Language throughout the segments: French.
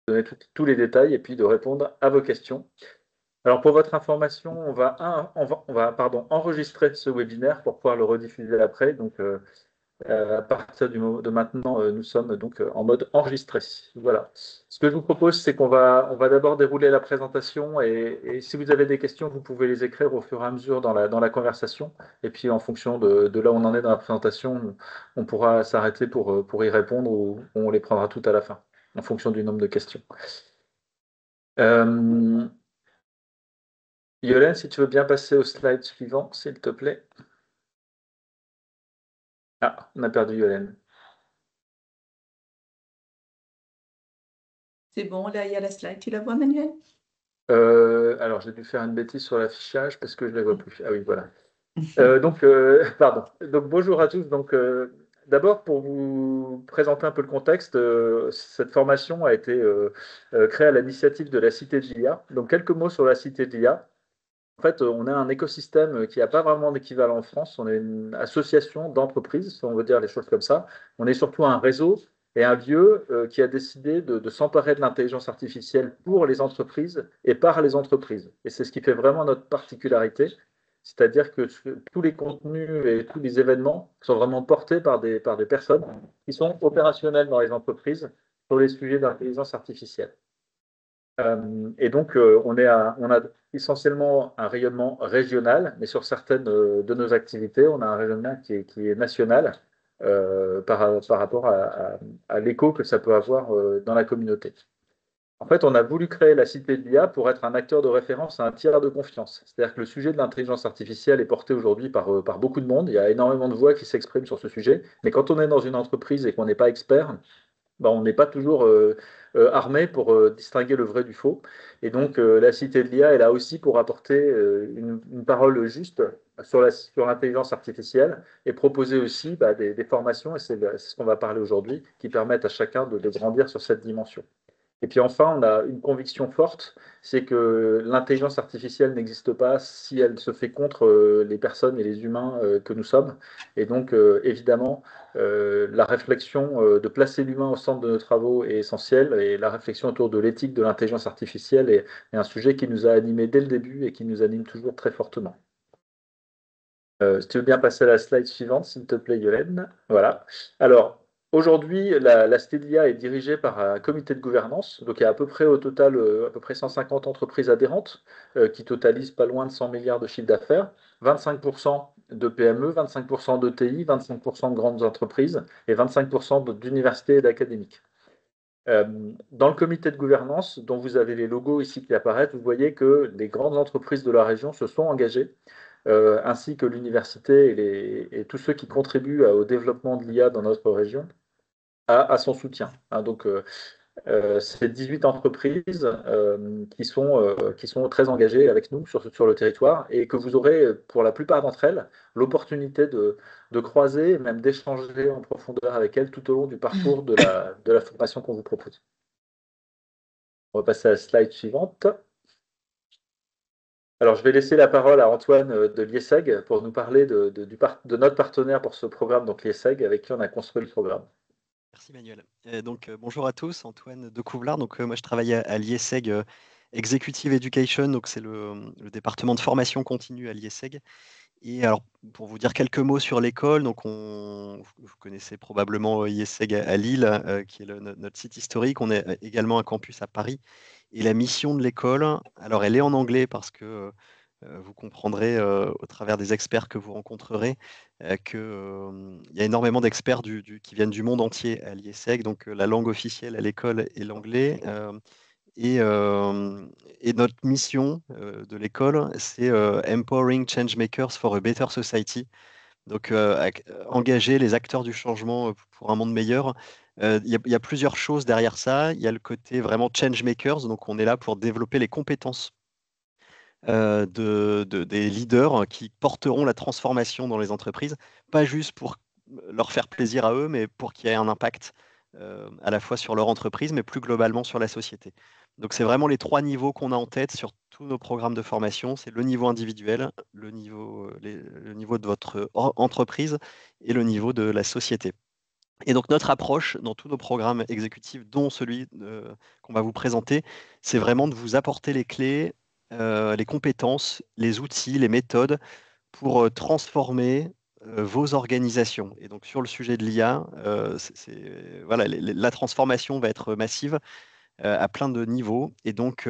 donner tous les détails et puis de répondre à vos questions. Alors pour votre information, pardon, enregistrer ce webinaire pour pouvoir le rediffuser après. Donc à partir de maintenant, nous sommes donc en mode enregistré. Voilà. Ce que je vous propose, c'est qu'on va d'abord dérouler la présentation et si vous avez des questions, vous pouvez les écrire au fur et à mesure dans la conversation. Et puis en fonction de là où on en est dans la présentation, on pourra s'arrêter pour y répondre ou on les prendra toutes à la fin, en fonction du nombre de questions. Yolène, si tu veux bien passer au slide suivant, s'il te plaît. Ah, on a perdu Yolène. C'est bon, là, il y a la slide. Tu la vois, Manuel? Alors, j'ai dû faire une bêtise sur l'affichage parce que je ne la vois plus. Ah oui, voilà. Pardon. Donc, bonjour à tous. Donc, d'abord, pour vous présenter un peu le contexte, cette formation a été créée à l'initiative de la Cité de l'IA. Donc, quelques mots sur la Cité de l'IA. En fait, on a un écosystème qui n'a pas vraiment d'équivalent en France. On est une association d'entreprises, si on veut dire les choses comme ça. On est surtout un réseau et un lieu qui a décidé de s'emparer de l'intelligence artificielle pour les entreprises et par les entreprises. Et c'est ce qui fait vraiment notre particularité, c'est-à-dire que tous les contenus et tous les événements sont vraiment portés par des personnes qui sont opérationnelles dans les entreprises sur les sujets d'intelligence artificielle. Et donc, on a essentiellement un rayonnement régional, mais sur certaines de nos activités, on a un rayonnement qui est national par rapport à l'écho que ça peut avoir dans la communauté. En fait, on a voulu créer la Cité de l'IA pour être un acteur de référence, un tiers de confiance. C'est-à-dire que le sujet de l'intelligence artificielle est porté aujourd'hui par beaucoup de monde. Il y a énormément de voix qui s'expriment sur ce sujet. Mais quand on est dans une entreprise et qu'on n'est pas expert, ben, on n'est pas toujours armé pour distinguer le vrai du faux. Et donc, la Cité de l'IA est là aussi pour apporter une parole juste sur l'intelligence artificielle et proposer aussi des formations, et c'est ce qu'on va parler aujourd'hui, qui permettent à chacun de grandir sur cette dimension. Et puis enfin, on a une conviction forte, c'est que l'intelligence artificielle n'existe pas si elle se fait contre les personnes et les humains que nous sommes. Et donc, évidemment, la réflexion de placer l'humain au centre de nos travaux est essentielle, et la réflexion autour de l'éthique de l'intelligence artificielle est un sujet qui nous a animés dès le début et qui nous anime toujours très fortement. Si tu veux bien passer à la slide suivante, s'il te plaît, Yolène. Voilà. Alors, aujourd'hui, la Stedia est dirigée par un comité de gouvernance. Donc, il y a à peu près au total à peu près 150 entreprises adhérentes qui totalisent pas loin de 100 milliards de chiffre d'affaires, 25% de PME, 25% de TI, 25% de grandes entreprises et 25% d'universités et d'académiques. Dans le comité de gouvernance, dont vous avez les logos ici qui apparaissent, vous voyez que les grandes entreprises de la région se sont engagées ainsi que l'université et tous ceux qui contribuent au développement de l'IA dans notre région, à son soutien. Hein. Donc, c'est 18 entreprises qui sont très engagées avec nous sur le territoire et que vous aurez, pour la plupart d'entre elles, l'opportunité de croiser et même d'échanger en profondeur avec elles tout au long du parcours de la formation qu'on vous propose. On va passer à la slide suivante. Alors, je vais laisser la parole à Antoine de l'IESEG pour nous parler de notre partenaire pour ce programme, donc l'IESEG, avec qui on a construit le programme. Merci Manuel. Bonjour à tous, Antoine de Couvelard. Moi je travaille à l'IESEG Executive Education, donc c'est le département de formation continue à l'IESEG. Et alors pour vous dire quelques mots sur l'école, vous connaissez probablement IESEG à Lille, qui est notre site historique. On a également un campus à Paris. Et la mission de l'école, alors elle est en anglais parce que vous comprendrez au travers des experts que vous rencontrerez qu'il y a énormément d'experts qui viennent du monde entier à l'IESEG. Donc la langue officielle à l'école est l'anglais. Et notre mission de l'école, c'est Empowering Changemakers for a Better Society. Donc, engager les acteurs du changement pour un monde meilleur. Il y a plusieurs choses derrière ça. Il y a le côté vraiment changemakers. Donc, on est là pour développer les compétences des leaders qui porteront la transformation dans les entreprises, pas juste pour leur faire plaisir à eux, mais pour qu'il y ait un impact à la fois sur leur entreprise, mais plus globalement sur la société. Donc c'est vraiment les trois niveaux qu'on a en tête sur tous nos programmes de formation. C'est le niveau individuel, le niveau de votre entreprise et le niveau de la société. Et donc notre approche dans tous nos programmes exécutifs, dont celui qu'on va vous présenter, c'est vraiment de vous apporter les clés, les compétences, les outils, les méthodes pour transformer vos organisations. Et donc sur le sujet de l'IA, voilà, la transformation va être massive à plein de niveaux. Et donc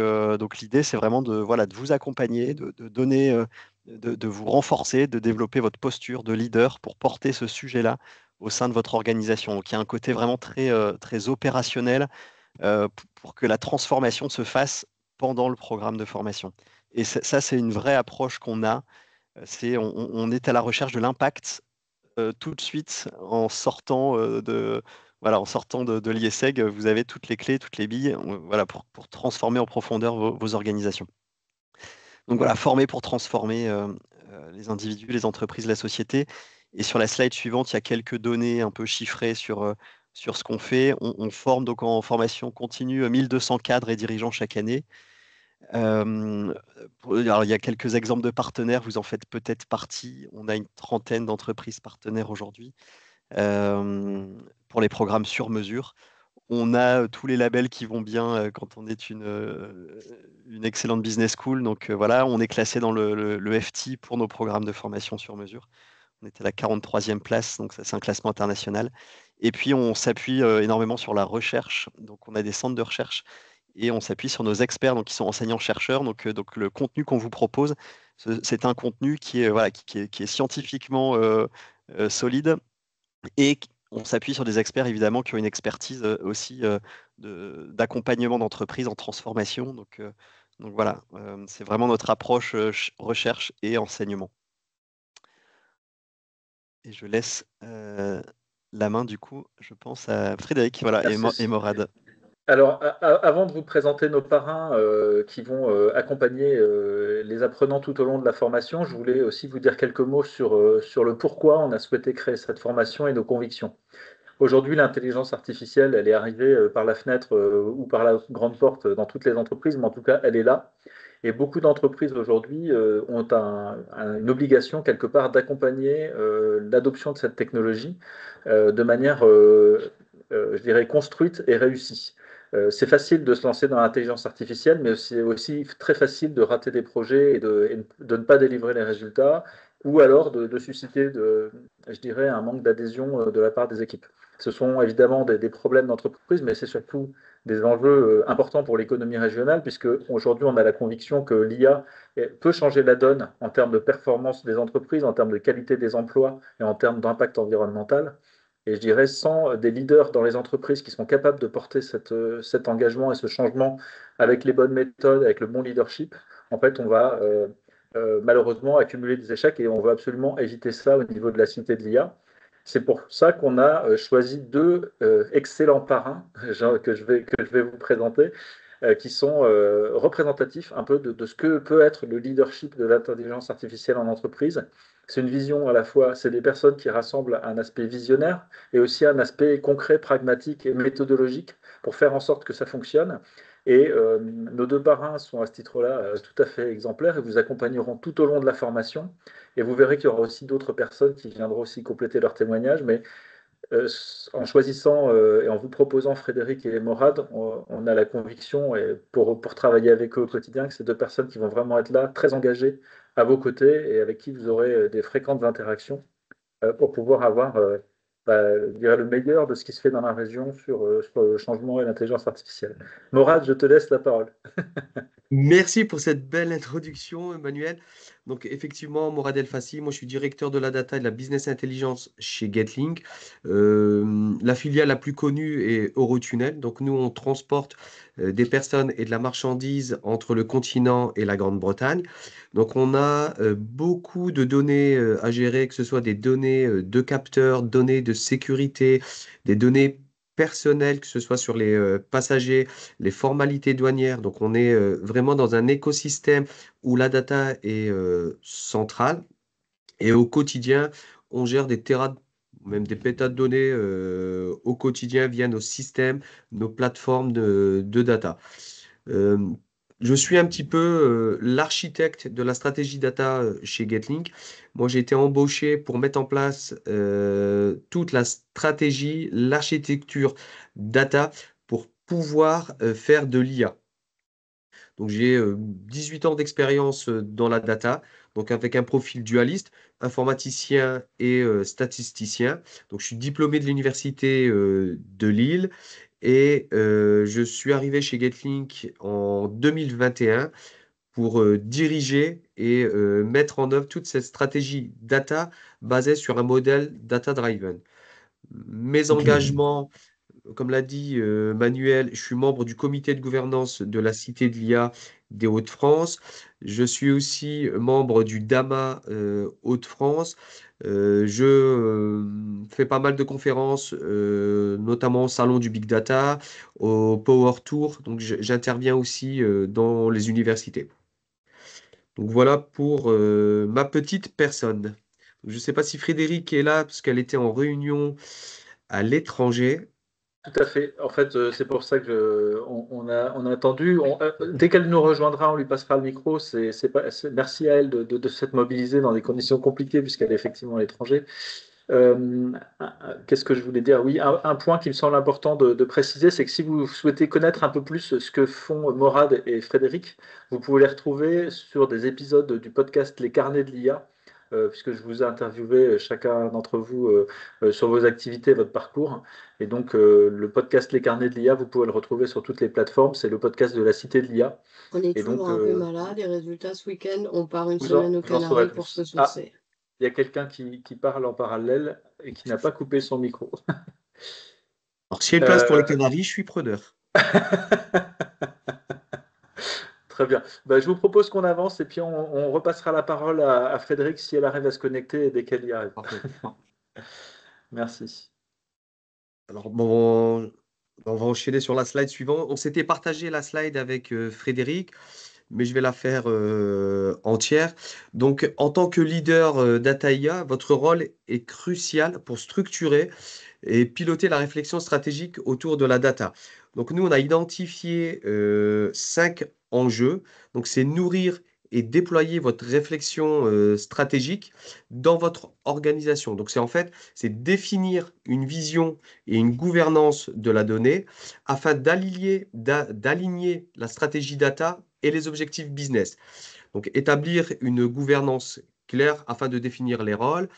l'idée, c'est vraiment voilà, de vous accompagner, de donner, de vous renforcer, de développer votre posture de leader pour porter ce sujet-là au sein de votre organisation. Donc il y a un côté vraiment très opérationnel pour que la transformation se fasse pendant le programme de formation. Et ça, c'est une vraie approche qu'on a. On est à la recherche de l'impact tout de suite en sortant voilà, en sortant de l'IESEG, vous avez toutes les clés, toutes les billes, voilà, pour transformer en profondeur vos organisations. Donc voilà, former pour transformer les individus, les entreprises, la société. Et sur la slide suivante, il y a quelques données un peu chiffrées sur ce qu'on fait. On forme donc en formation continue 1200 cadres et dirigeants chaque année. Alors, il y a quelques exemples de partenaires, vous en faites peut-être partie. On a une trentaine d'entreprises partenaires aujourd'hui pour les programmes sur mesure. On a tous les labels qui vont bien quand on est une excellente business school. Donc voilà, on est classé dans le FT pour nos programmes de formation sur mesure. On était à la 43e place, donc ça c'est un classement international. Et puis on s'appuie énormément sur la recherche. Donc on a des centres de recherche et on s'appuie sur nos experts, donc qui sont enseignants-chercheurs. Donc le contenu qu'on vous propose, c'est un contenu qui est, voilà, qui est scientifiquement solide et on s'appuie sur des experts évidemment qui ont une expertise aussi d'accompagnement d'entreprise en transformation. Donc voilà, c'est vraiment notre approche recherche et enseignement. Et je laisse la main du coup, je pense à Frédéric, voilà, et Morad. Alors, avant de vous présenter nos parrains qui vont accompagner les apprenants tout au long de la formation, je voulais aussi vous dire quelques mots sur le pourquoi on a souhaité créer cette formation et nos convictions. Aujourd'hui, l'intelligence artificielle, elle est arrivée par la fenêtre ou par la grande porte dans toutes les entreprises, mais en tout cas, elle est là. Et beaucoup d'entreprises aujourd'hui ont une obligation quelque part d'accompagner l'adoption de cette technologie de manière, je dirais, construite et réussie. C'est facile de se lancer dans l'intelligence artificielle, mais c'est aussi très facile de rater des projets et de ne pas délivrer les résultats, ou alors de susciter, je dirais, un manque d'adhésion de la part des équipes. Ce sont évidemment des problèmes d'entreprise, mais c'est surtout des enjeux importants pour l'économie régionale, puisque aujourd'hui on a la conviction que l'IA peut changer la donne en termes de performance des entreprises, en termes de qualité des emplois et en termes d'impact environnemental. Et je dirais, sans des leaders dans les entreprises qui sont capables de porter cet engagement et ce changement avec les bonnes méthodes, avec le bon leadership, en fait, on va malheureusement accumuler des échecs et on va absolument éviter ça au niveau de la cité de l'IA. C'est pour ça qu'on a choisi deux excellents parrains que je vais vous présenter, qui sont représentatifs un peu de ce que peut être le leadership de l'intelligence artificielle en entreprise. C'est une vision à la fois, c'est des personnes qui rassemblent un aspect visionnaire et aussi un aspect concret, pragmatique et méthodologique pour faire en sorte que ça fonctionne. Et nos deux parrains sont à ce titre-là tout à fait exemplaires et vous accompagneront tout au long de la formation. Et vous verrez qu'il y aura aussi d'autres personnes qui viendront aussi compléter leur témoignage. Mais en choisissant et en vous proposant Frédéric et Morad, on a la conviction, et pour travailler avec eux au quotidien, que c'est deux personnes qui vont vraiment être là, très engagées à vos côtés et avec qui vous aurez des fréquentes interactions pour pouvoir avoir je dirais le meilleur de ce qui se fait dans la région sur le changement et l'intelligence artificielle. Morad, je te laisse la parole. Merci pour cette belle introduction, Emmanuel. Donc, effectivement, Morad El Fassi, moi je suis directeur de la data et de la business intelligence chez Getlink. La filiale la plus connue est Eurotunnel. Donc, nous, on transporte des personnes et de la marchandise entre le continent et la Grande-Bretagne. Donc, on a beaucoup de données à gérer, que ce soit des données de capteurs, données de sécurité, des données personnelles, que ce soit sur les passagers, les formalités douanières. Donc, on est vraiment dans un écosystème où la data est centrale et au quotidien, on gère des terras, même des pétas de données au quotidien via nos systèmes, nos plateformes de data. Euh, je suis un petit peu l'architecte de la stratégie data chez Getlink. Moi, j'ai été embauché pour mettre en place toute la stratégie, l'architecture data pour pouvoir faire de l'IA. Donc, j'ai 18 ans d'expérience dans la data, donc avec un profil dualiste, informaticien et statisticien. Donc, je suis diplômé de l'université de Lille et je suis arrivé chez Getlink en 2021 pour diriger et mettre en œuvre toute cette stratégie data basée sur un modèle data-driven. Mes Ok. engagements, comme l'a dit Manuel, je suis membre du comité de gouvernance de la Cité de l'IA des Hauts-de-France. Je suis aussi membre du DAMA Hauts-de-France. Je fais pas mal de conférences, notamment au Salon du Big Data, au Power Tour. Donc j'interviens aussi dans les universités. Donc voilà pour ma petite personne. Je ne sais pas si Frédéric est là parce qu'elle était en réunion à l'étranger. Tout à fait. En fait, c'est pour ça que on a attendu. Dès qu'elle nous rejoindra, on lui passera le micro. Merci à elle de s'être mobilisée dans des conditions compliquées puisqu'elle est effectivement à l'étranger. Euh, Qu'est-ce que je voulais dire? Oui, un point qui me semble important de préciser, c'est que si vous souhaitez connaître un peu plus ce que font Morad et Frédéric, vous pouvez les retrouver sur des épisodes du podcast Les Carnets de l'IA, puisque je vous ai interviewé chacun d'entre vous sur vos activités, votre parcours. Et donc, le podcast Les Carnets de l'IA, vous pouvez le retrouver sur toutes les plateformes. C'est le podcast de la Cité de l'IA. On est Et donc, toujours un peu malade. Les résultats, ce week-end, on part une vous en, semaine aux vous en saurez Canaries pour se plus. Ah, sourcer. il y a quelqu'un qui parle en parallèle et qui n'a pas coupé son micro. Alors, s'il y a une place pour les Euh, Canaries, je suis preneur. Très bien. Bah, je vous propose qu'on avance et puis on repassera la parole à Frédéric si elle arrive à se connecter dès qu'elle y arrive. Parfait. Merci. Alors, bon, on va enchaîner sur la slide suivante. On s'était partagé la slide avec Frédéric, mais je vais la faire entière. Donc, en tant que leader Data IA, votre rôle est crucial pour structurer et piloter la réflexion stratégique autour de la data. Donc, nous, on a identifié 5 enjeux. Donc, c'est nourrir et déployer votre réflexion stratégique dans votre organisation. Donc, c'est définir une vision et une gouvernance de la donnée afin d'aligner la stratégie data et les objectifs business. Donc, établir une gouvernance claire afin de définir les rôles.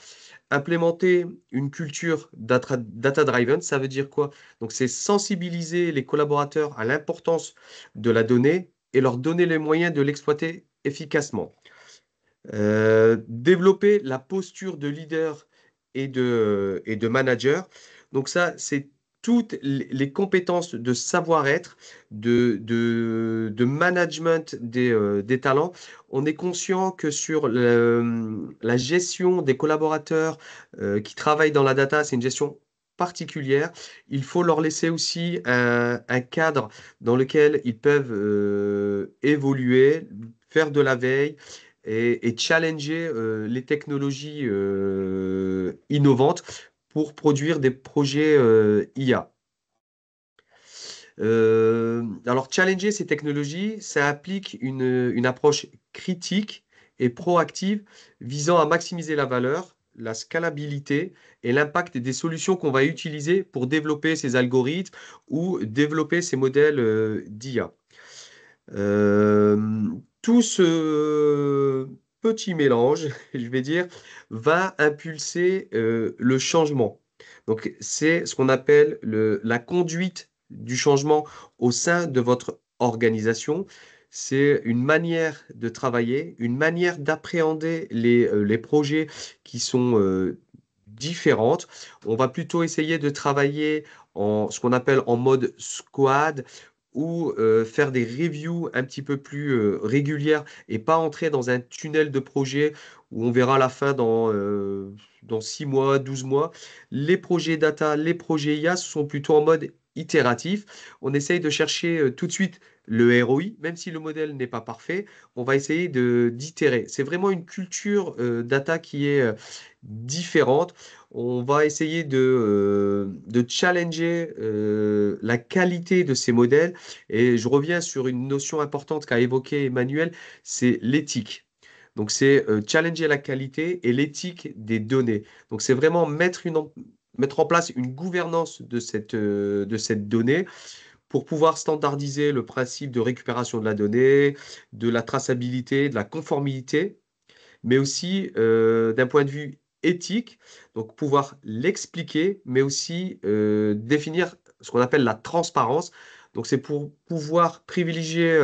Implémenter une culture data-driven, ça veut dire quoi? Donc, c'est sensibiliser les collaborateurs à l'importance de la donnée et leur donner les moyens de l'exploiter efficacement. Développer la posture de leader et de manager. Donc ça, c'est toutes les compétences de savoir-être, de management des talents. On est conscient que sur la gestion des collaborateurs qui travaillent dans la data, c'est une gestion particulière. Il faut leur laisser aussi un cadre dans lequel ils peuvent évoluer, faire de la veille et challenger les technologies innovantes pour produire des projets IA. Alors, challenger ces technologies, ça implique une approche critique et proactive visant à maximiser la valeur, la scalabilité et l'impact des solutions qu'on va utiliser pour développer ces algorithmes ou développer ces modèles d'IA. Tout ce petit mélange, je vais dire, va impulser le changement. Donc, c'est ce qu'on appelle la conduite du changement au sein de votre organisation. C'est une manière de travailler, une manière d'appréhender les projets qui sont différentes. On va plutôt essayer de travailler en ce qu'on appelle en mode squad ou faire des reviews un petit peu plus régulières et pas entrer dans un tunnel de projet où on verra la fin dans 6 mois, 12 mois. Les projets data, les projets IA sont plutôt en mode itératif. On essaye de chercher tout de suite le ROI, même si le modèle n'est pas parfait, on va essayer d'itérer. C'est vraiment une culture data qui est différente. On va essayer de challenger la qualité de ces modèles. Et je reviens sur une notion importante qu'a évoquée Emmanuel, c'est l'éthique. Donc, c'est challenger la qualité et l'éthique des données. Donc, c'est vraiment mettre en place une gouvernance de cette donnée pour pouvoir standardiser le principe de récupération de la donnée, de la traçabilité, de la conformité, mais aussi d'un point de vue éthique, donc pouvoir l'expliquer, mais aussi définir ce qu'on appelle la transparence. Donc c'est pour pouvoir privilégier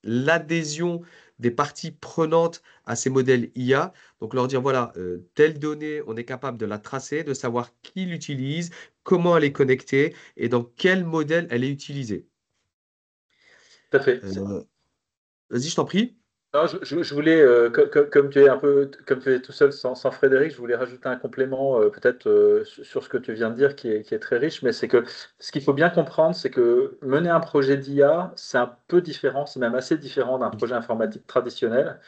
l'adhésion des parties prenantes à ces modèles IA. Donc leur dire, voilà, telle donnée, on est capable de la tracer, de savoir qui l'utilise, comment elle est connectée et dans quel modèle elle est utilisée. Tout à fait. Vas-y, je t'en prie. Non, je voulais, comme tu es un peu, comme tu es tout seul sans Frédéric, je voulais rajouter un complément peut-être sur ce que tu viens de dire qui est très riche, mais c'est que ce qu'il faut bien comprendre, c'est que mener un projet d'IA, c'est un peu différent, c'est même assez différent d'un projet informatique traditionnel.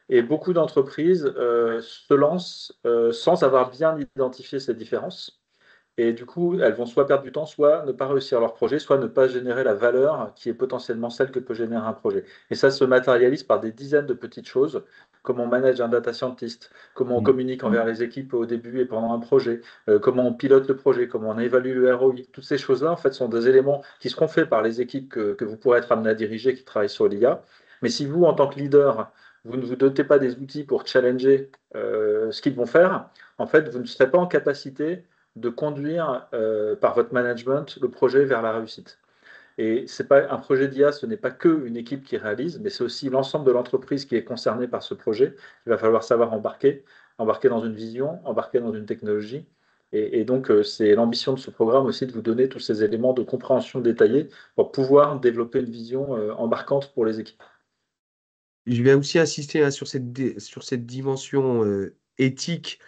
Et beaucoup d'entreprises se lancent sans avoir bien identifié ces différences. Et du coup, elles vont soit perdre du temps, soit ne pas réussir leur projet, soit ne pas générer la valeur qui est potentiellement celle que peut générer un projet. Et ça se matérialise par des dizaines de petites choses. Comment on manage un data scientist, comment on Mm. communique envers les équipes au début et pendant un projet, comment on pilote le projet, comment on évalue le ROI. Toutes ces choses-là, en fait, sont des éléments qui seront faits par les équipes que vous pourrez être amené à diriger, qui travaillent sur l'IA. Mais si vous, en tant que leader, vous ne vous dotez pas des outils pour challenger ce qu'ils vont faire, en fait, vous ne serez pas en capacité de conduire par votre management le projet vers la réussite. Et c'est pas un projet d'IA, ce n'est pas que une équipe qui réalise, mais c'est aussi l'ensemble de l'entreprise qui est concernée par ce projet. Il va falloir savoir embarquer dans une vision, embarquer dans une technologie. Et donc, c'est l'ambition de ce programme aussi de vous donner tous ces éléments de compréhension détaillée pour pouvoir développer une vision embarquante pour les équipes. Je vais aussi insister hein, sur cette dimension éthique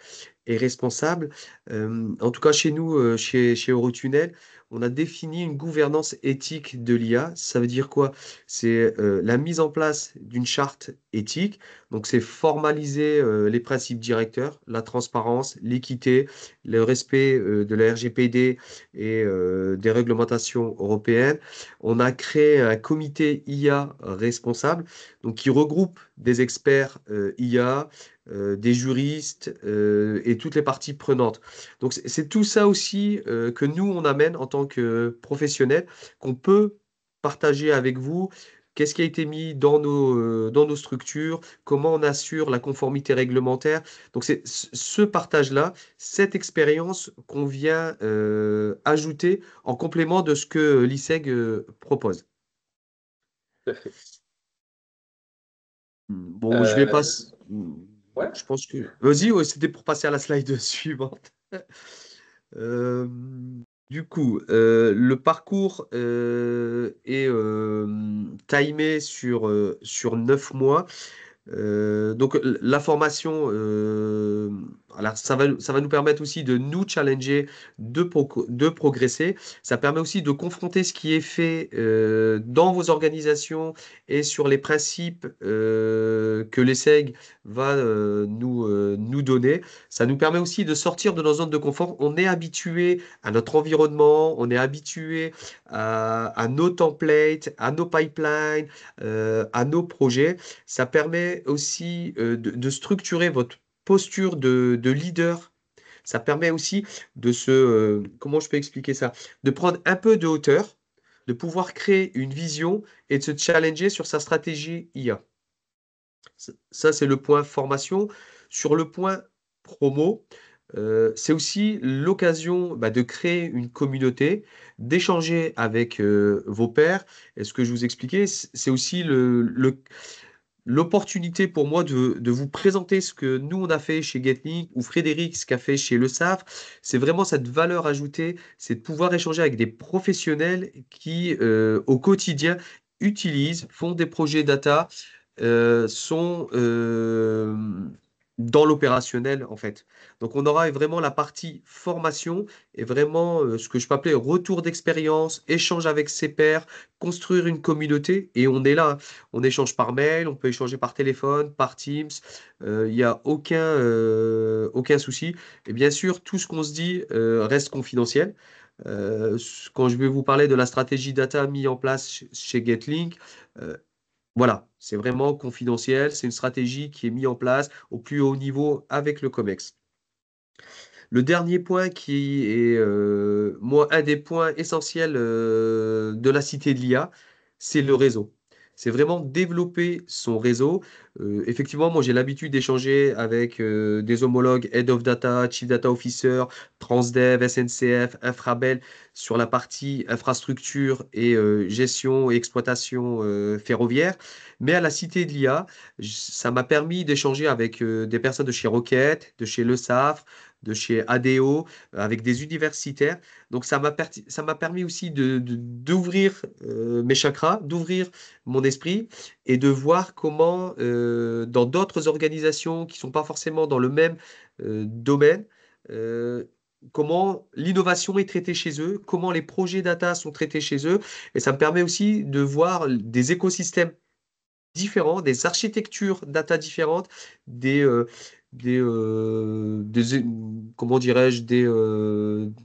et responsable. En tout cas, chez nous, chez Eurotunnel, on a défini une gouvernance éthique de l'IA. Ça veut dire quoi? C'est la mise en place d'une charte éthique. Donc, c'est formaliser les principes directeurs, la transparence, l'équité, le respect de la RGPD et des réglementations européennes. On a créé un comité IA responsable, donc qui regroupe des experts IA, des juristes et toutes les parties prenantes. Donc c'est tout ça aussi que nous, on amène en tant que professionnels, qu'on peut partager avec vous. Qu'est-ce qui a été mis dans nos structures? Comment on assure la conformité réglementaire? Donc c'est ce partage-là, cette expérience qu'on vient ajouter en complément de ce que l'ISEG propose. Tout à fait. Bon, je vais Euh, passer. ouais. Je pense que. Vas-y, ouais, c'était pour passer à la slide suivante. Euh, du coup, le parcours est timé sur 9 mois. Donc la formation, alors ça va nous permettre aussi de nous challenger, de progresser. Ça permet aussi de confronter ce qui est fait dans vos organisations et sur les principes que l'ESSEG va nous donner. Ça nous permet aussi de sortir de notre zone de confort. On est habitué à notre environnement, on est habitué à nos templates, à nos pipelines, à nos projets. Ça permet aussi de structurer votre posture de leader. Ça permet aussi comment je peux expliquer ça? De prendre un peu de hauteur, de pouvoir créer une vision et de se challenger sur sa stratégie IA. Ça, c'est le point formation. Sur le point promo, c'est aussi l'occasion de créer une communauté, d'échanger avec vos pairs. Et ce que je vous expliquais, c'est aussi l'opportunité pour moi de vous présenter ce que nous, on a fait chez GetLink ou Frédéric, ce qu'a fait chez Le Savre. C'est vraiment cette valeur ajoutée, c'est de pouvoir échanger avec des professionnels qui, au quotidien, utilisent, font des projets data, sont dans l'opérationnel, en fait. Donc, on aura vraiment la partie formation et vraiment ce que je peux appeler retour d'expérience, échange avec ses pairs, construire une communauté. Et on est là, on échange par mail, on peut échanger par téléphone, par Teams. Il n'y a aucun souci. Et bien sûr, tout ce qu'on se dit reste confidentiel. Quand je vais vous parler de la stratégie data mise en place chez Getlink, euh, voilà, c'est vraiment confidentiel. C'est une stratégie qui est mise en place au plus haut niveau avec le COMEX. Le dernier point qui est, moi, un des points essentiels de la cité de l'IA, c'est le réseau. C'est vraiment développer son réseau. Effectivement, moi, j'ai l'habitude d'échanger avec des homologues Head of Data, Chief Data Officer, Transdev, SNCF, Infrabel sur la partie infrastructure et gestion et exploitation ferroviaire. Mais à la cité de l'IA, ça m'a permis d'échanger avec des personnes de chez Rocket, de chez Le Safre, de chez ADO, avec des universitaires. Donc, ça m'a permis aussi d'ouvrir mes chakras, d'ouvrir mon esprit et de voir comment, dans d'autres organisations qui ne sont pas forcément dans le même domaine, euh, comment l'innovation est traitée chez eux, comment les projets data sont traités chez eux. Et ça me permet aussi de voir des écosystèmes différents, des architectures data différentes, des, euh, des comment dirais-je,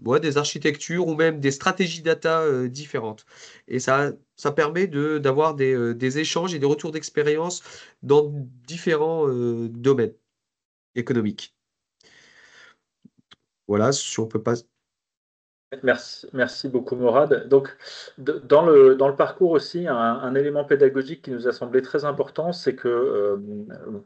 ouais, des architectures ou même des stratégies data différentes. Et ça permet d'avoir des échanges et des retours d'expérience dans différents domaines économiques. Voilà, si on peut pas. Merci beaucoup, Morad. Donc, dans le parcours aussi, un élément pédagogique qui nous a semblé très important, c'est que,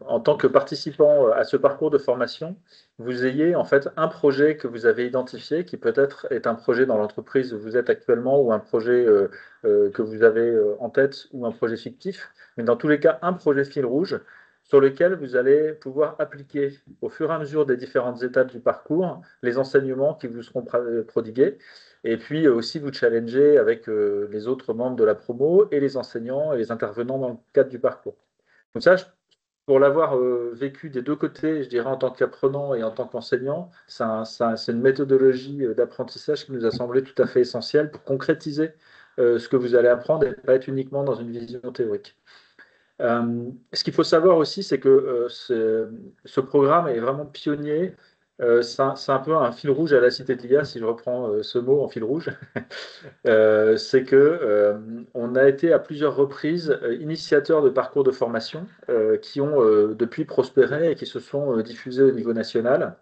en tant que participant à ce parcours de formation, vous ayez en fait un projet que vous avez identifié, qui peut-être est un projet dans l'entreprise où vous êtes actuellement, ou un projet que vous avez en tête, ou un projet fictif, mais dans tous les cas, un projet fil rouge sur lequel vous allez pouvoir appliquer au fur et à mesure des différentes étapes du parcours les enseignements qui vous seront prodigués, et puis aussi vous challenger avec les autres membres de la promo et les enseignants et les intervenants dans le cadre du parcours. Donc ça, pour l'avoir vécu des deux côtés, je dirais en tant qu'apprenant et en tant qu'enseignant, c'est une méthodologie d'apprentissage qui nous a semblé tout à fait essentielle pour concrétiser ce que vous allez apprendre et pas être uniquement dans une vision théorique. Ce qu'il faut savoir aussi, c'est que ce programme est vraiment pionnier. C'est un peu un fil rouge à la cité de l'IA, si je reprends ce mot en fil rouge. C'est que on a été à plusieurs reprises initiateurs de parcours de formation qui ont depuis prospéré et qui se sont diffusés au niveau national.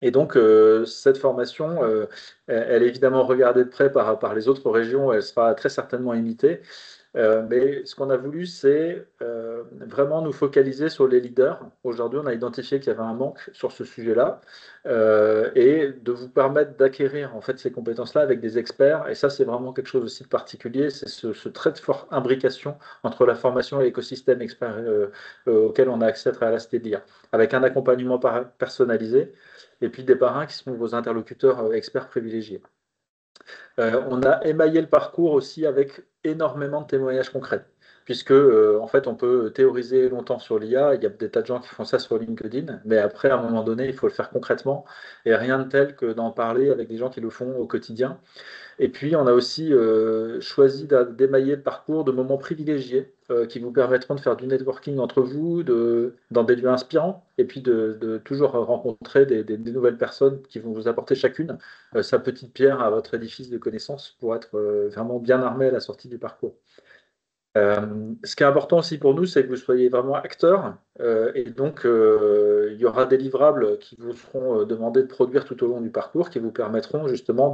Et donc, cette formation, elle est évidemment regardée de près par les autres régions, elle sera très certainement imitée. Mais ce qu'on a voulu, c'est vraiment nous focaliser sur les leaders. Aujourd'hui, on a identifié qu'il y avait un manque sur ce sujet-là et de vous permettre d'acquérir en fait ces compétences-là avec des experts. Et ça, c'est vraiment quelque chose aussi de particulier. C'est ce trait de forte imbrication entre la formation et l'écosystème expert auquel on a accès à travers la CTDIA, avec un accompagnement personnalisé et puis des parrains qui sont vos interlocuteurs experts privilégiés. On a émaillé le parcours aussi avec énormément de témoignages concrets, puisque en fait, on peut théoriser longtemps sur l'IA. Il y a des tas de gens qui font ça sur LinkedIn, mais après, à un moment donné, il faut le faire concrètement, et rien de tel que d'en parler avec des gens qui le font au quotidien. Et puis, on a aussi choisi d'émailler le parcours de moments privilégiés qui vous permettront de faire du networking entre vous, dans des lieux inspirants, et puis de toujours rencontrer des nouvelles personnes qui vont vous apporter chacune sa petite pierre à votre édifice de connaissances pour être vraiment bien armé à la sortie du parcours. Ce qui est important aussi pour nous, c'est que vous soyez vraiment acteurs et donc il y aura des livrables qui vous seront demandés de produire tout au long du parcours qui vous permettront justement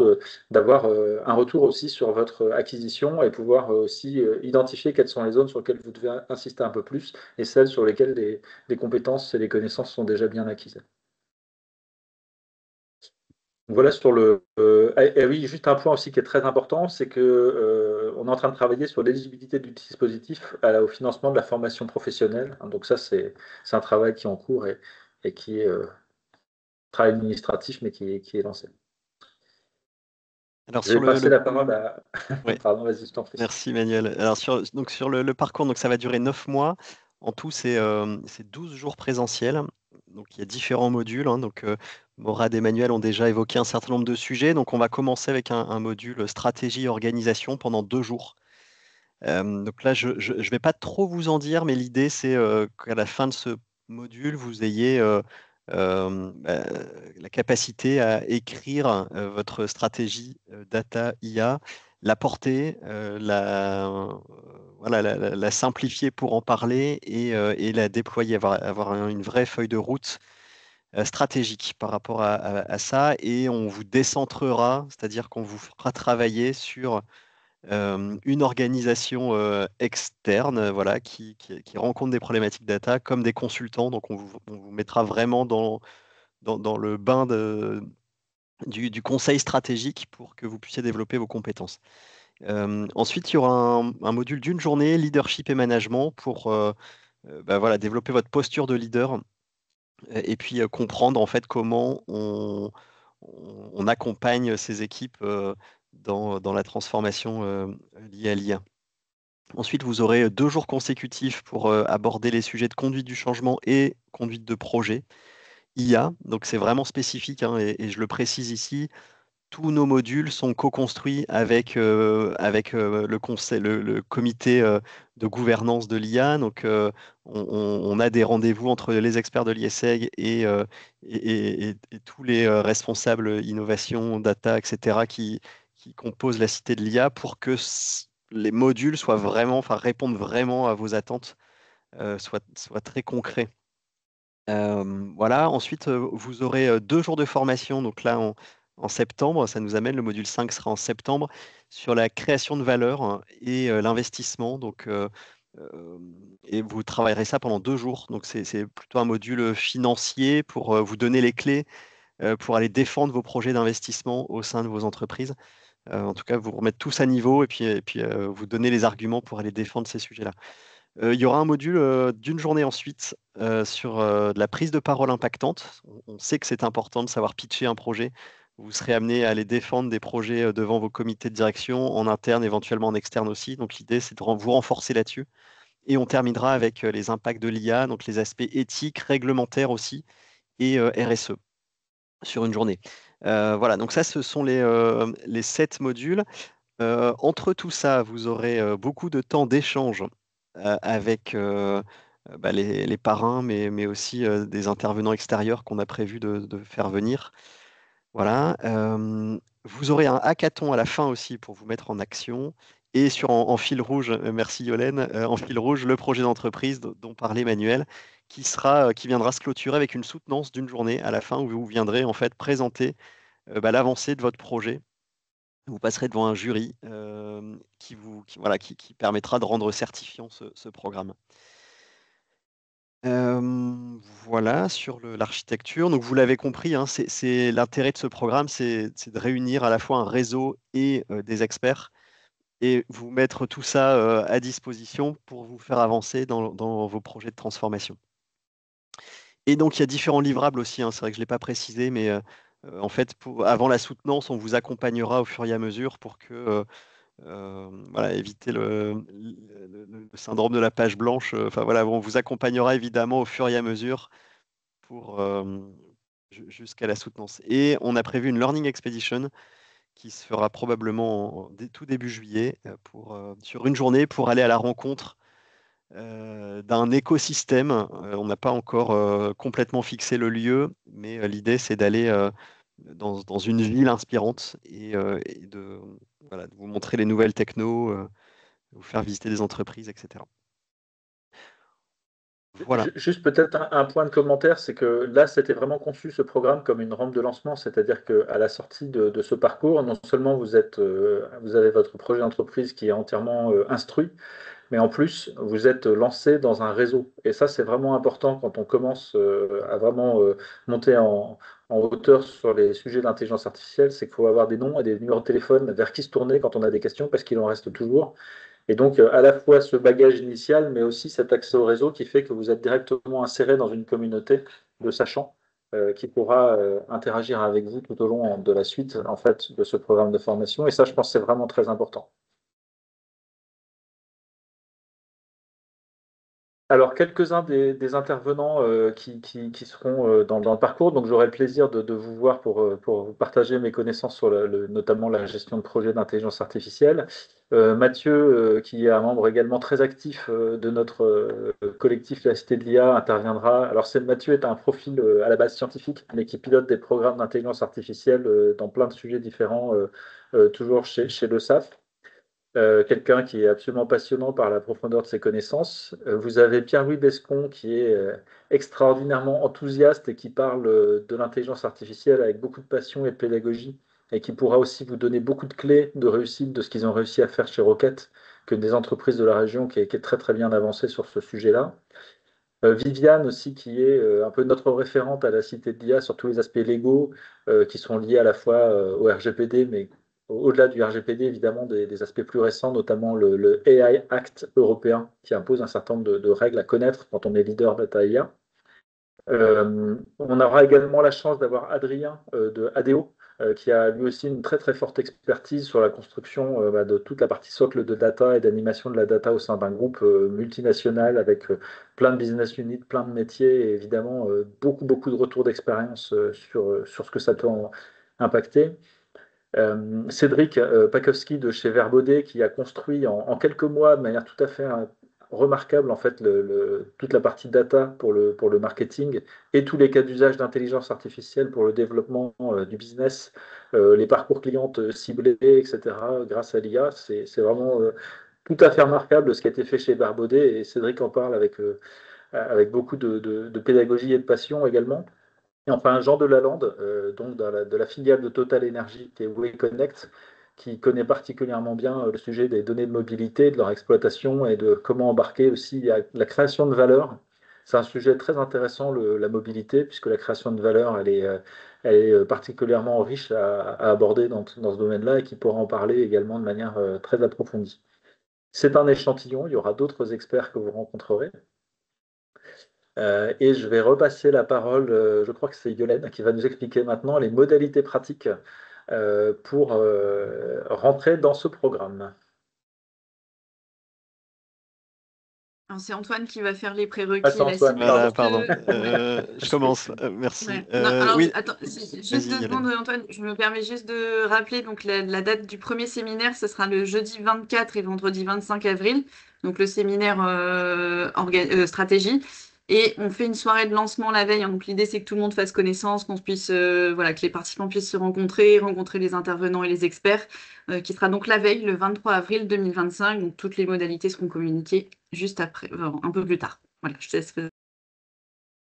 d'avoir un retour aussi sur votre acquisition et pouvoir aussi identifier quelles sont les zones sur lesquelles vous devez insister un peu plus et celles sur lesquelles les compétences et les connaissances sont déjà bien acquises. Voilà sur oui, juste un point aussi qui est très important, c'est que on est en train de travailler sur l'éligibilité du dispositif au financement de la formation professionnelle. Donc ça, c'est un travail qui est en cours et qui est travail administratif, mais qui est lancé. Alors, Je vais passer la parole à. Oui. Pardon, vas-y, je t'en prie. Merci Manuel. Alors sur le parcours, donc ça va durer 9 mois. En tout, c'est 12 jours présentiels. Donc, il y a différents modules. Donc, Morad et Emmanuel ont déjà évoqué un certain nombre de sujets. Donc, on va commencer avec un module stratégie et organisation pendant 2 jours. Donc là, je ne vais pas trop vous en dire, mais l'idée, c'est qu'à la fin de ce module, vous ayez bah, la capacité à écrire votre stratégie data IA, la porter, voilà, la simplifier pour en parler et la déployer, avoir une vraie feuille de route stratégique par rapport à ça. Et on vous décentrera, c'est-à-dire qu'on vous fera travailler sur une organisation externe, voilà, qui rencontre des problématiques data comme des consultants. Donc, on vous mettra vraiment dans le bain du conseil stratégique pour que vous puissiez développer vos compétences. Ensuite, il y aura un module d'une journée, leadership et management, pour bah, voilà, développer votre posture de leader et puis comprendre en fait comment on accompagne ces équipes dans la transformation liée à l'IA. Ensuite, vous aurez 2 jours consécutifs pour aborder les sujets de conduite du changement et conduite de projet IA. Donc, c'est vraiment spécifique, hein, et je le précise ici. Tous nos modules sont co-construits avec le comité de gouvernance de l'IA. Donc, on a des rendez-vous entre les experts de l'ISEG et tous les responsables innovation, data, etc., qui composent la cité de l'IA pour que les modules soient vraiment, enfin, répondent vraiment à vos attentes, soient très concrets. Voilà. Ensuite, vous aurez 2 jours de formation. Donc là, en septembre, ça nous amène, le module 5 sera en septembre, sur la création de valeur et l'investissement. Donc, et vous travaillerez ça pendant 2 jours. Donc, c'est plutôt un module financier pour vous donner les clés pour aller défendre vos projets d'investissement au sein de vos entreprises. En tout cas, vous remettre tous à niveau et puis vous donner les arguments pour aller défendre ces sujets-là. Il y aura un module d'une journée ensuite sur de la prise de parole impactante. On sait que c'est important de savoir pitcher un projet. Vous serez amené à aller défendre des projets devant vos comités de direction, en interne, éventuellement en externe aussi. Donc l'idée, c'est de vous renforcer là-dessus. Et on terminera avec les impacts de l'IA, donc les aspects éthiques, réglementaires aussi, et RSE sur une journée. Voilà, donc ça, ce sont les 7 modules. Entre tout ça, vous aurez beaucoup de temps d'échange avec bah, les parrains, mais aussi des intervenants extérieurs qu'on a prévu de faire venir. Voilà. Vous aurez un hackathon à la fin aussi pour vous mettre en action. Et en fil rouge, merci Yolène, en fil rouge, le projet d'entreprise dont parlait Manuel, qui viendra se clôturer avec une soutenance d'une journée à la fin où vous viendrez en fait présenter bah, l'avancée de votre projet. Vous passerez devant un jury voilà, qui permettra de rendre certifiant ce programme. Voilà sur l'architecture. Donc, vous l'avez compris, hein, c'est l'intérêt de ce programme, c'est de réunir à la fois un réseau et des experts et vous mettre tout ça à disposition pour vous faire avancer dans vos projets de transformation. Et donc, il y a différents livrables aussi, hein, c'est vrai que je ne l'ai pas précisé, mais en fait, avant la soutenance, on vous accompagnera au fur et à mesure pour que voilà, éviter le syndrome de la page blanche. Enfin voilà, on vous accompagnera évidemment au fur et à mesure pour jusqu'à la soutenance. Et on a prévu une Learning Expedition qui se fera probablement tout début juillet sur une journée pour aller à la rencontre d'un écosystème. On n'a pas encore complètement fixé le lieu, mais l'idée c'est d'aller dans une ville inspirante et voilà, de vous montrer les nouvelles technos, vous faire visiter des entreprises, etc. Voilà. Juste peut-être un point de commentaire, c'est que là, c'était vraiment conçu ce programme comme une rampe de lancement, c'est-à-dire qu'à la sortie de ce parcours, non seulement vous avez votre projet d'entreprise qui est entièrement instruit, mais en plus, vous êtes lancé dans un réseau. Et ça, c'est vraiment important quand on commence à vraiment monter en hauteur sur les sujets d'intelligence artificielle, c'est qu'il faut avoir des noms et des numéros de téléphone vers qui se tourner quand on a des questions, parce qu'il en reste toujours. Et donc, à la fois ce bagage initial, mais aussi cet accès au réseau qui fait que vous êtes directement inséré dans une communauté de sachants qui pourra interagir avec vous tout au long de la suite en fait, de ce programme de formation. Et ça, je pense que c'est vraiment très important. Alors, quelques-uns des intervenants qui seront dans le parcours. Donc, j'aurai le plaisir de vous voir pour vous partager mes connaissances sur notamment la gestion de projets d'intelligence artificielle. Mathieu, qui est un membre également très actif de notre collectif La Cité de l'IA, interviendra. Alors, Mathieu est un profil à la base scientifique, mais qui pilote des programmes d'intelligence artificielle dans plein de sujets différents, toujours chez le SAF. Quelqu'un qui est absolument passionnant par la profondeur de ses connaissances. Vous avez Pierre-Louis Bescon qui est extraordinairement enthousiaste et qui parle de l'intelligence artificielle avec beaucoup de passion et de pédagogie et qui pourra aussi vous donner beaucoup de clés de réussite de ce qu'ils ont réussi à faire chez Rocket, que des entreprises de la région qui est très très bien avancée sur ce sujet-là. Viviane aussi, qui est un peu notre référente à la Cité de l'IA sur tous les aspects légaux qui sont liés à la fois au RGPD, mais au-delà du RGPD, évidemment, des aspects plus récents, notamment le AI Act européen, qui impose un certain nombre de règles à connaître quand on est leader data IA. On aura également la chance d'avoir Adrien de ADO, qui a lui aussi une très très forte expertise sur la construction de toute la partie socle de data et d'animation de la data au sein d'un groupe multinational avec plein de business units, plein de métiers et évidemment beaucoup de retours d'expérience sur ce que ça peut impacter. Cédric Pakowski de chez Verbaudet qui a construit en quelques mois de manière tout à fait remarquable en fait toute la partie data pour le marketing et tous les cas d'usage d'intelligence artificielle pour le développement du business, les parcours clients ciblés, etc. grâce à l'IA. C'est vraiment tout à fait remarquable ce qui a été fait chez Verbaudet et Cédric en parle avec beaucoup de pédagogie et de passion également. Et enfin, Jean Delalande, donc de la filiale de Total Energy, qui est WeConnect, qui connaît particulièrement bien le sujet des données de mobilité, de leur exploitation et de comment embarquer aussi la création de valeur. C'est un sujet très intéressant, la mobilité, puisque la création de valeur, elle est particulièrement riche à aborder dans ce domaine-là et qui pourra en parler également de manière très approfondie. C'est un échantillon, il y aura d'autres experts que vous rencontrerez. Et je vais repasser la parole, je crois que c'est Yolène qui va nous expliquer maintenant les modalités pratiques pour rentrer dans ce programme. Alors, c'est Antoine qui va faire les Ah, prérequis c'est et la Antoine, Voilà, signature pardon. de... Je commence. Merci. Ouais. Non, alors, Oui, attends, juste vas-y, 2 secondes, Hélène. Antoine. Je me permets juste de rappeler donc la date du premier séminaire, ce sera le jeudi 24 et vendredi 25 avril. Donc le séminaire stratégie. Et on fait une soirée de lancement la veille, hein. Donc l'idée, c'est que tout le monde fasse connaissance, qu'on puisse, voilà, que les participants puissent se rencontrer les intervenants et les experts, qui sera donc la veille, le 23 avril 2025. Donc toutes les modalités seront communiquées juste après, un peu plus tard. Voilà, je te laisse.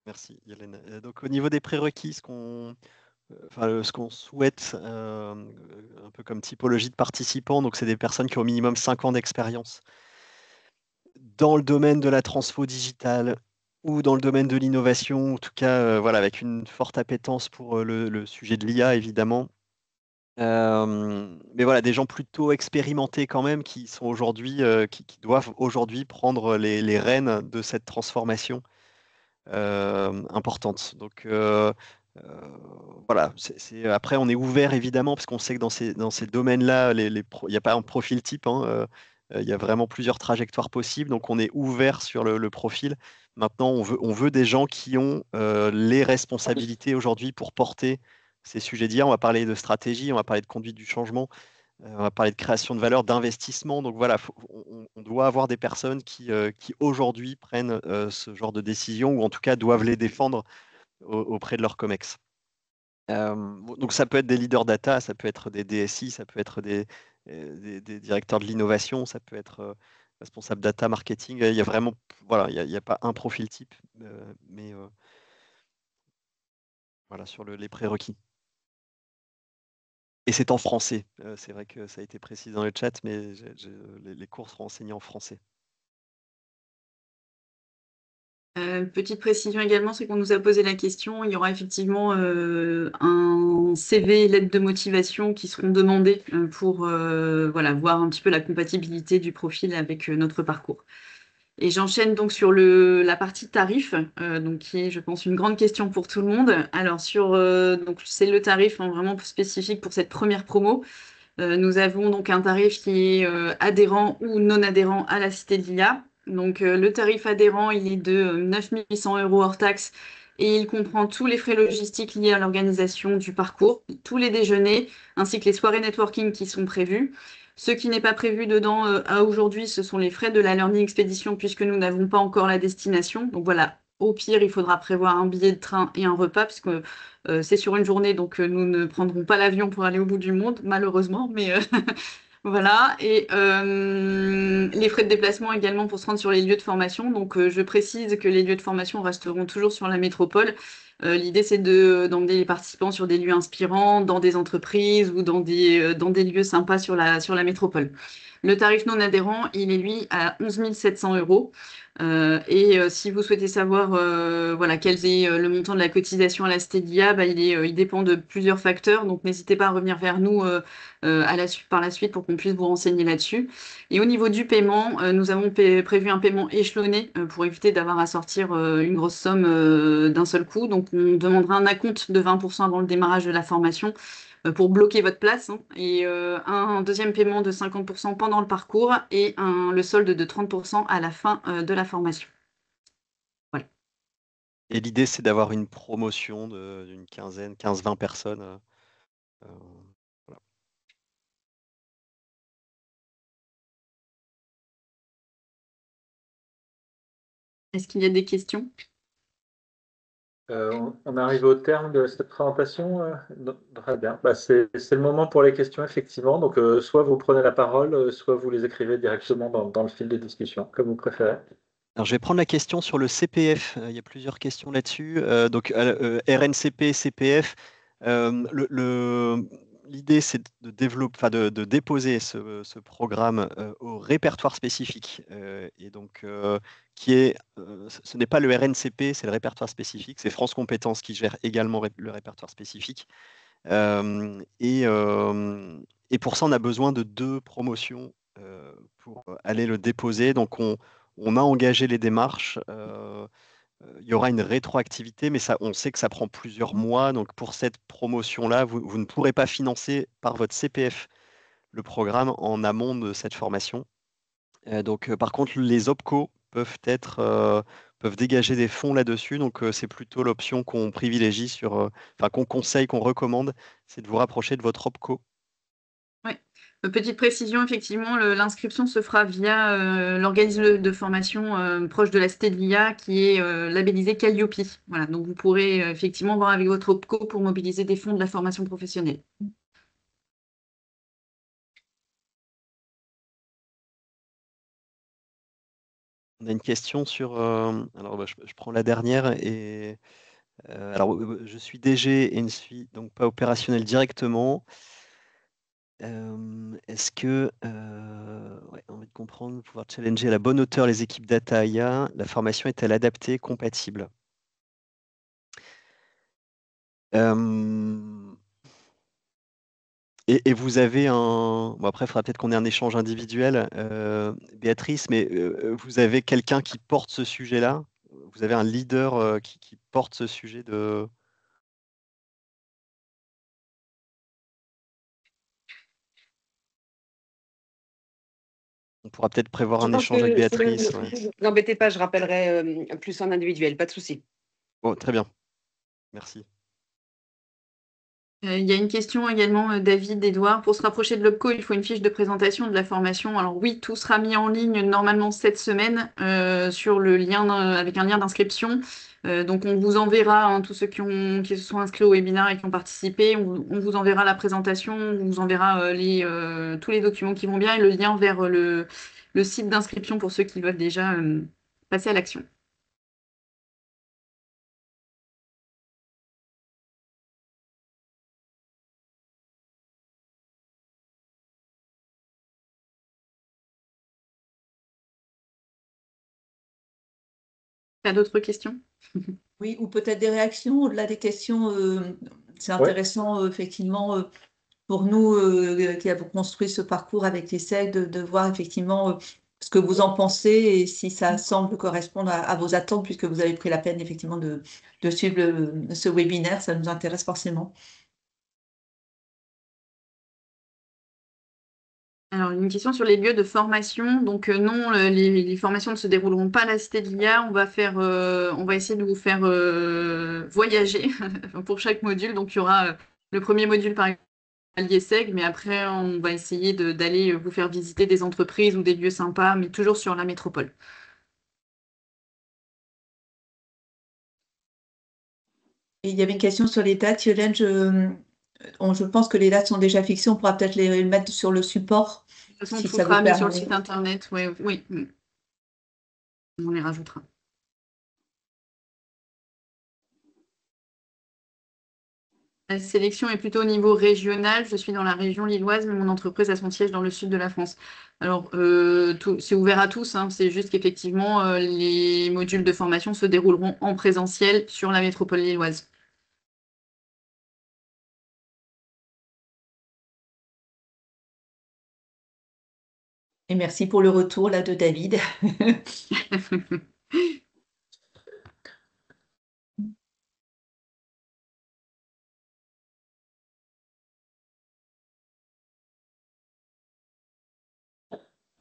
Merci, Hélène. Donc, au niveau des prérequis, ce qu'on souhaite, un peu comme typologie de participants, donc c'est des personnes qui ont au minimum 5 ans d'expérience dans le domaine de la transfo digitale ou dans le domaine de l'innovation, en tout cas, voilà, avec une forte appétence pour le sujet de l'IA, évidemment. Mais voilà, des gens plutôt expérimentés quand même qui sont aujourd'hui, qui doivent aujourd'hui prendre les rênes de cette transformation importante. Donc voilà, après on est ouvert évidemment parce qu'on sait que dans ces domaines-là, il n'y a pas un profil type, hein, il y a vraiment plusieurs trajectoires possibles, donc on est ouvert sur le profil. Maintenant, on veut des gens qui ont les responsabilités aujourd'hui pour porter ces sujets d'IA. On va parler de stratégie, on va parler de conduite du changement, on va parler de création de valeur, d'investissement. Donc voilà, on doit avoir des personnes qui aujourd'hui prennent ce genre de décision ou en tout cas doivent les défendre auprès de leur COMEX. Donc ça peut être des leaders data, ça peut être des DSI, ça peut être des directeurs de l'innovation, ça peut être responsable data marketing. Il y a vraiment, voilà, il n'y a pas un profil type, mais voilà, sur les prérequis. Et c'est en français. C'est vrai que ça a été précisé dans le chat, mais les cours seront enseignés en français. Petite précision également, c'est qu'on nous a posé la question. Il y aura effectivement un CV, lettre de motivation qui seront demandées pour voilà, voir un petit peu la compatibilité du profil avec notre parcours. Et j'enchaîne donc sur la partie tarif, donc qui est, je pense, une grande question pour tout le monde. Alors donc c'est le tarif vraiment spécifique pour cette première promo. Nous avons donc un tarif qui est adhérent ou non adhérent à la Cité de l'IA. Donc, le tarif adhérent, il est de 9 100 € hors taxe et il comprend tous les frais logistiques liés à l'organisation du parcours, tous les déjeuners, ainsi que les soirées networking qui sont prévues. Ce qui n'est pas prévu dedans à aujourd'hui, ce sont les frais de la Learning Expedition puisque nous n'avons pas encore la destination. Donc voilà, au pire, il faudra prévoir un billet de train et un repas puisque c'est sur une journée, donc nous ne prendrons pas l'avion pour aller au bout du monde, malheureusement, mais voilà. Et les frais de déplacement également pour se rendre sur les lieux de formation. Donc je précise que les lieux de formation resteront toujours sur la métropole. L'idée, c'est d'emmener les participants sur des lieux inspirants, dans des entreprises ou dans des lieux sympas sur la métropole. Le tarif non adhérent, il est lui à 11 700 €. Si vous souhaitez savoir voilà, quel est le montant de la cotisation à la Stedia, bah, il dépend de plusieurs facteurs. Donc n'hésitez pas à revenir vers nous par la suite pour qu'on puisse vous renseigner là-dessus. Et au niveau du paiement, nous avons prévu un paiement échelonné pour éviter d'avoir à sortir une grosse somme d'un seul coup. Donc on demandera un acompte de 20% avant le démarrage de la formation pour bloquer votre place, hein, et un deuxième paiement de 50% pendant le parcours et le solde de 30% à la fin de la formation. Voilà. Et l'idée, c'est d'avoir une promotion d'une quinzaine, 15-20 personnes. Voilà. Est-ce qu'il y a des questions? On arrive au terme de cette présentation. Très bien. Bah, c'est le moment pour les questions, effectivement. Donc, soit vous prenez la parole, soit vous les écrivez directement dans le fil de discussion, comme vous préférez. Alors, je vais prendre la question sur le CPF. Il y a plusieurs questions là-dessus. Donc, RNCP, CPF. L'idée, c'est de développer, enfin, de déposer ce programme au répertoire spécifique. Et donc, ce n'est pas le RNCP, c'est le répertoire spécifique. C'est France Compétences qui gère également le répertoire spécifique. Et pour ça, on a besoin de 2 promotions pour aller le déposer. Donc, on a engagé les démarches. Il y aura une rétroactivité, mais on sait que ça prend plusieurs mois. Donc, pour cette promotion-là, vous ne pourrez pas financer par votre CPF le programme en amont de cette formation. Par contre, les OPCO peuvent dégager des fonds là-dessus. Donc, c'est plutôt l'option qu'on privilégie qu'on conseille, qu'on recommande, c'est de vous rapprocher de votre OPCO. Oui. Petite précision, effectivement, l'inscription se fera via l'organisme de formation proche de la Stedia qui est labellisé Calliope. Voilà, donc vous pourrez effectivement voir avec votre OPCO pour mobiliser des fonds de la formation professionnelle. On a une question sur. Alors, je prends la dernière. Alors, je suis DG et ne suis donc pas opérationnel directement. Est-ce que, ouais, on envie de comprendre, pouvoir challenger à la bonne hauteur les équipes data IA, la formation est-elle adaptée, compatible? Et vous avez bon, après, il faudra peut-être qu'on ait un échange individuel, Béatrice, mais vous avez quelqu'un qui porte ce sujet-là? Vous avez un leader qui porte ce sujet de. On pourra peut-être prévoir Je un pense échange avec que Béatrice. Ouais. n'embêtez pas, je rappellerai plus en individuel, pas de souci. Bon, très bien. Merci. Il y a une question également, David, Edouard. Pour se rapprocher de l'OPCO, il faut une fiche de présentation de la formation. Alors oui, tout sera mis en ligne normalement cette semaine sur le lien avec un lien d'inscription. Donc on vous enverra, hein, tous ceux qui se sont inscrits au webinaire et qui ont participé, on vous enverra la présentation, on vous enverra tous les documents qui vont bien et le lien vers le site d'inscription pour ceux qui veulent déjà passer à l'action. T'as d'autres questions? Oui, ou peut-être des réactions au-delà des questions. C'est Ouais. intéressant, effectivement, pour nous qui avons construit ce parcours avec l'ESSEC, de voir effectivement ce que vous en pensez et si ça semble correspondre à vos attentes, puisque vous avez pris la peine effectivement de suivre ce webinaire. Ça nous intéresse forcément. Alors, une question sur les lieux de formation. Donc, non, les formations ne se dérouleront pas à la Cité de l'IA. On va essayer de vous faire voyager pour chaque module. Donc, il y aura le premier module par exemple à l'IESEG, mais après, on va essayer d'aller vous faire visiter des entreprises ou des lieux sympas, mais toujours sur la métropole. Et il y avait une question sur les dates, Yolène. Je pense que les dates sont déjà fixées. On pourra peut-être les mettre sur le support. De toute façon, Si tout ça vous sera mis sur le permet. site internet. Ouais, oui, on les rajoutera. La sélection est plutôt au niveau régional. Je suis dans la région lilloise, mais mon entreprise a son siège dans le sud de la France. Alors, c'est ouvert à tous, hein. C'est juste qu'effectivement, les modules de formation se dérouleront en présentiel sur la métropole lilloise. Et merci pour le retour là de David.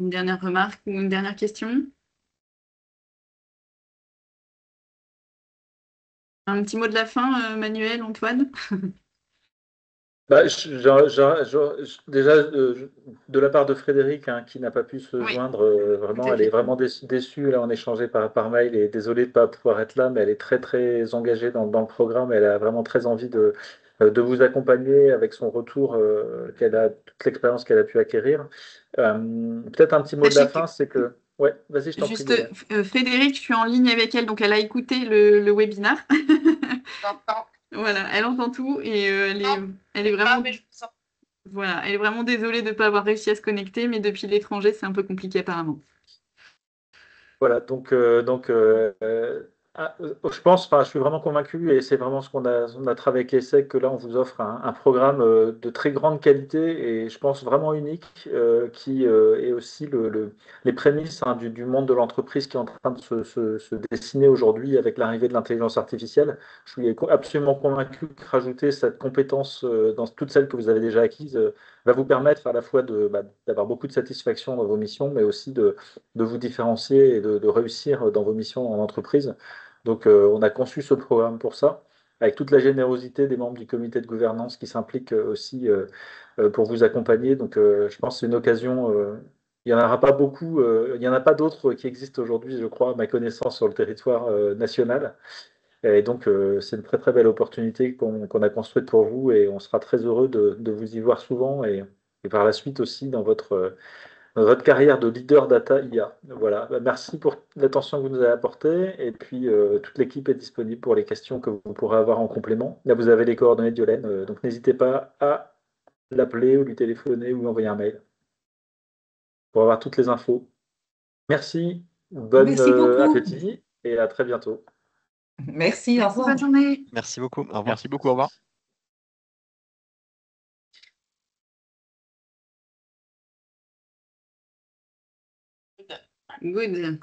Une dernière remarque ou une dernière question? Un petit mot de la fin, Manuel, Antoine? Bah, déjà, de la part de Frédéric, hein, qui n'a pas pu se Oui, joindre, tout vraiment, à elle est fait. vraiment déçue. Là, on échangeait par mail et désolée de ne pas pouvoir être là, mais elle est très, très engagée dans le programme. Elle a vraiment très envie de vous accompagner avec son retour, toute l'expérience qu'elle a pu acquérir. Peut-être un petit mot de la Sachez que fin, c'est que. Ouais, vas-y, je t'en prie, juste, Liliane. Frédéric, je suis en ligne avec elle, donc elle a écouté le webinaire. Voilà, elle entend tout et elle est vraiment, voilà, elle est vraiment désolée de ne pas avoir réussi à se connecter, mais depuis l'étranger, c'est un peu compliqué apparemment. Voilà, je pense, enfin, je suis vraiment convaincu et c'est vraiment ce on a travaillé avec l'ESSEC que là, on vous offre un programme de très grande qualité et je pense vraiment unique qui est aussi les prémices, hein, du monde de l'entreprise qui est en train de se dessiner aujourd'hui avec l'arrivée de l'intelligence artificielle. Je suis absolument convaincu que rajouter cette compétence dans toutes celles que vous avez déjà acquises va vous permettre à la fois d'avoir beaucoup de satisfaction dans vos missions, mais aussi de vous différencier et de réussir dans vos missions en entreprise. Donc, on a conçu ce programme pour ça, avec toute la générosité des membres du comité de gouvernance qui s'impliquent aussi pour vous accompagner. Donc, je pense que c'est une occasion. Il n'y en aura pas beaucoup, il n'y en a pas d'autres qui existent aujourd'hui, je crois, à ma connaissance, sur le territoire national. Et donc, c'est une très très belle opportunité qu'on a construite pour vous et on sera très heureux de vous y voir souvent et par la suite aussi dans votre carrière de leader data IA. Voilà. Bah, merci pour l'attention que vous nous avez apportée. Et puis, toute l'équipe est disponible pour les questions que vous pourrez avoir en complément. Là, vous avez les coordonnées de Yolène, donc n'hésitez pas à l'appeler ou lui téléphoner ou lui envoyer un mail pour avoir toutes les infos. Merci, bon Merci beaucoup. appétit et à très bientôt. Merci, au Merci, revoir. bonne journée. Merci beaucoup. Au revoir. Merci beaucoup, au revoir. Good.